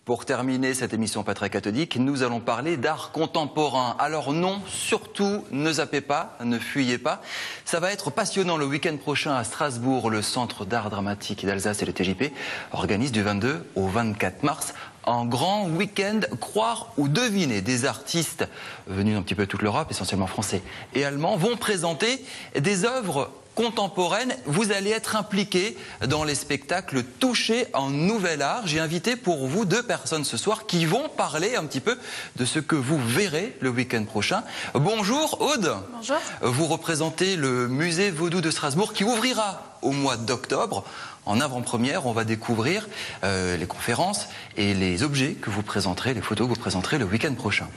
Pour terminer cette émission pas très cathodique, nous allons parler d'art contemporain. Alors non, surtout, ne zappez pas, ne fuyez pas. Ça va être passionnant le week-end prochain à Strasbourg. Le Centre d'art dramatique d'Alsace et le TJP organise du 22 au 24 mars un grand week-end croire ou deviner. Des artistes venus d'un petit peu de toute l'Europe, essentiellement français et allemands, vont présenter des œuvres contemporaine. Vous allez être impliqué dans les spectacles Toucher un nouvel art. J'ai invité pour vous 2 personnes ce soir qui vont parler un petit peu de ce que vous verrez le week-end prochain. Bonjour Aude. Bonjour. Vous représentez le musée Vaudou de Strasbourg qui ouvrira au mois d'octobre. En avant-première, on va découvrir les conférences et les objets que vous présenterez, les photos que vous présenterez le week-end prochain.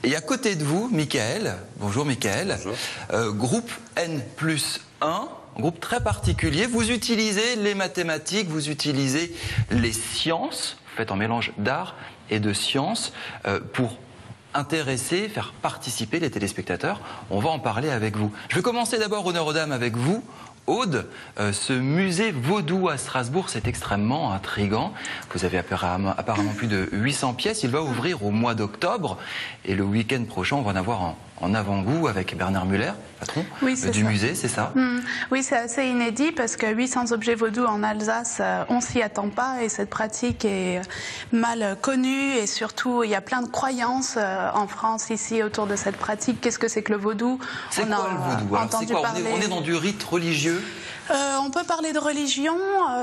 Et à côté de vous, Michael. Bonjour Michael. Bonjour. Groupe N+1, un groupe très particulier. Vous utilisez les mathématiques, vous utilisez les sciences, vous faites un mélange d'art et de sciences pour intéresser, faire participer les téléspectateurs. On va en parler avec vous. Je vais commencer d'abord, honneur aux dames, avec vous. Aude, ce musée Vaudou à Strasbourg, c'est extrêmement intriguant. Vous avez apparemment plus de 800 pièces. Il va ouvrir au mois d'octobre. Et le week-end prochain, on va en avoir en avant-goût avec Bernard Muller, patron du musée, c'est ça? Oui, c'est assez inédit parce que 800 objets vaudous en Alsace, on s'y attend pas et cette pratique est mal connue et surtout il y a plein de croyances en France ici autour de cette pratique. Qu'est-ce que c'est que le vaudou? C'est quoi le vaudou? Alors, on est dans du rite religieux? On peut parler de religion,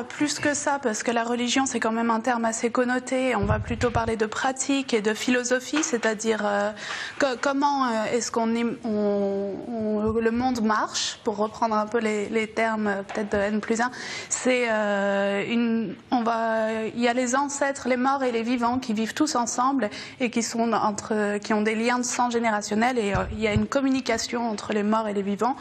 plus que ça, parce que la religion c'est quand même un terme assez connoté. On va plutôt parler de pratique et de philosophie, c'est-à-dire comment est-ce le monde marche, pour reprendre un peu les termes peut-être de N+1. C'est il y a les ancêtres, les morts et les vivants qui vivent tous ensemble et qui ont des liens de sang générationnels et il y a une communication entre les morts et les vivants,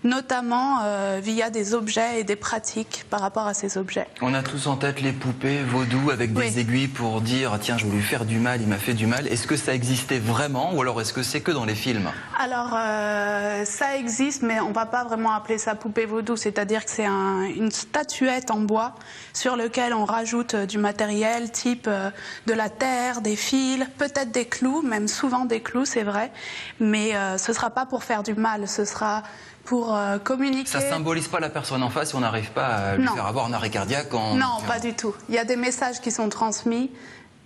notamment via des objets et des pratiques par rapport à ces objets. On a tous en tête les poupées vaudou avec des aiguilles pour dire tiens, je voulais lui faire du mal, il m'a fait du mal. Est-ce que ça existait vraiment ou alors est-ce que c'est que dans les films? Alors ça existe, mais on ne va pas vraiment appeler ça poupée vaudou, c'est-à-dire que c'est une statuette en bois sur lequel on rajoute du matériel type de la terre, des fils, peut-être des clous, même souvent des clous, c'est vrai, mais ce ne sera pas pour faire du mal, ce sera pour communiquer. Ça symbolise pas la personne en face et on n'arrive pas à lui faire avoir un arrêt cardiaque Non, pas du tout. Il y a des messages qui sont transmis,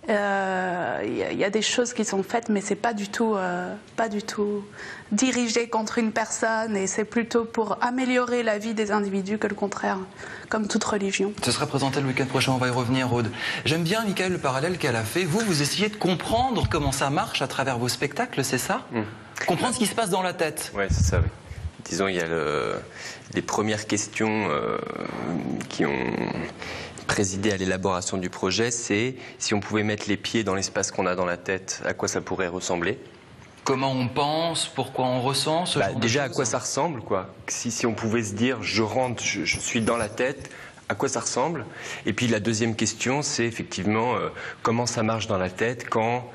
il y a des choses qui sont faites, mais c'est pas du tout dirigé contre une personne et c'est plutôt pour améliorer la vie des individus que le contraire, comme toute religion. Ce sera présenté le week-end prochain, on va y revenir, Aude. J'aime bien, Michael, le parallèle qu'elle a fait. Vous essayez de comprendre comment ça marche à travers vos spectacles, c'est ça? Comprendre ce qui se passe dans la tête. Oui, c'est ça, oui. Disons, il y a les premières questions qui ont présidé à l'élaboration du projet, c'est si on pouvait mettre les pieds dans l'espace qu'on a dans la tête, à quoi ça pourrait ressembler? Comment on pense, pourquoi on ressent ce genre déjà, de à quoi ça ressemble, quoi. Si on pouvait se dire, je rentre, je suis dans la tête, à quoi ça ressemble? Et puis la deuxième question, c'est effectivement comment ça marche dans la tête quand...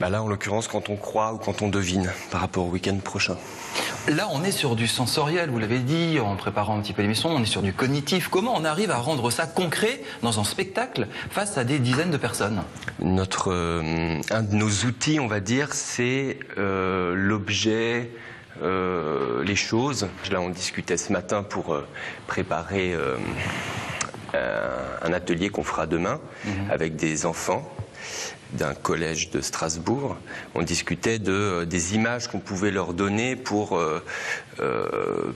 là, en l'occurrence, quand on croit ou quand on devine par rapport au week-end prochain. Là, on est sur du sensoriel, vous l'avez dit, en préparant un petit peu l'émission, on est sur du cognitif. Comment on arrive à rendre ça concret dans un spectacle face à des dizaines de personnes? Un de nos outils, on va dire, c'est l'objet, les choses. Là, on discutait ce matin pour préparer un atelier qu'on fera demain avec des enfants d'un collège de Strasbourg. On discutait des images qu'on pouvait leur donner pour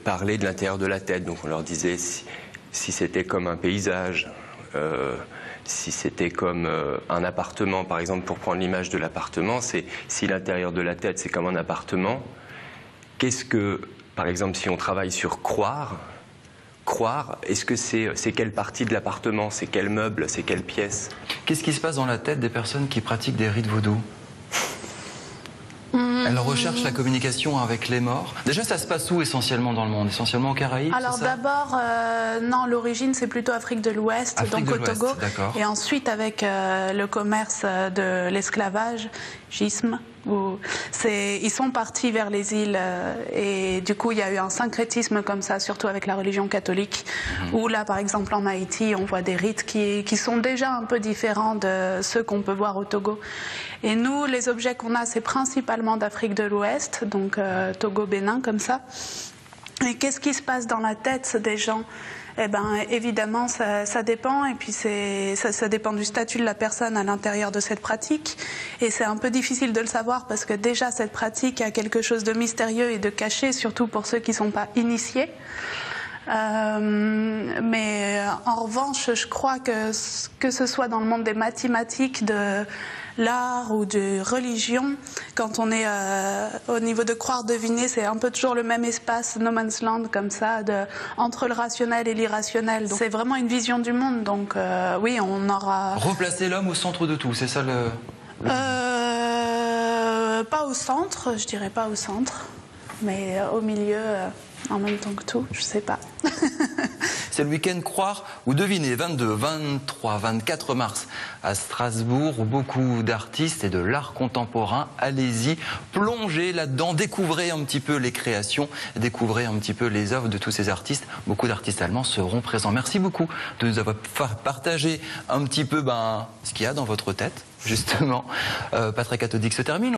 parler de l'intérieur de la tête. Donc on leur disait si c'était comme un paysage, si c'était comme un appartement, par exemple, pour prendre l'image de l'appartement, c'est si l'intérieur de la tête c'est comme un appartement, qu'est-ce que, par exemple, si on travaille sur croire, est-ce que c'est quelle partie de l'appartement, c'est quel meuble, c'est quelle pièce? Qu'est-ce qui se passe dans la tête des personnes qui pratiquent des rites vaudous? Elles recherchent la communication avec les morts. Déjà, ça se passe où essentiellement dans le monde? Essentiellement aux Caraïbes? Alors d'abord, non, l'origine c'est plutôt Afrique de l'Ouest, donc au Togo. Et ensuite avec le commerce de l'esclavagisme, Ils sont partis vers les îles et du coup il y a eu un syncrétisme comme ça, surtout avec la religion catholique, où là par exemple en Haïti on voit des rites qui sont déjà un peu différents de ceux qu'on peut voir au Togo. Et nous, les objets qu'on a, c'est principalement d'Afrique de l'Ouest, donc Togo, Bénin comme ça. Et qu'est-ce qui se passe dans la tête des gens ? Eh ben, évidemment, ça dépend, et puis ça dépend du statut de la personne à l'intérieur de cette pratique. Et c'est un peu difficile de le savoir parce que déjà cette pratique a quelque chose de mystérieux et de caché, surtout pour ceux qui ne sont pas initiés. Mais en revanche, je crois que ce soit dans le monde des mathématiques, de l'art ou de religion, quand on est au niveau de croire deviner, c'est un peu toujours le même espace, no man's land comme ça, entre le rationnel et l'irrationnel. C'est vraiment une vision du monde, donc oui, on aura... Replacer l'homme au centre de tout, c'est ça le... Pas au centre, je dirais pas au centre, mais au milieu... en même temps que tout, je sais pas. C'est le week-end Croire ou Deviner, 22, 23, 24 mars à Strasbourg, où beaucoup d'artistes et de l'art contemporain. Allez-y, plongez là-dedans, découvrez un petit peu les créations, découvrez un petit peu les œuvres de tous ces artistes. Beaucoup d'artistes allemands seront présents. Merci beaucoup de nous avoir partagé un petit peu ce qu'il y a dans votre tête, justement. Patrick Catodic se termine.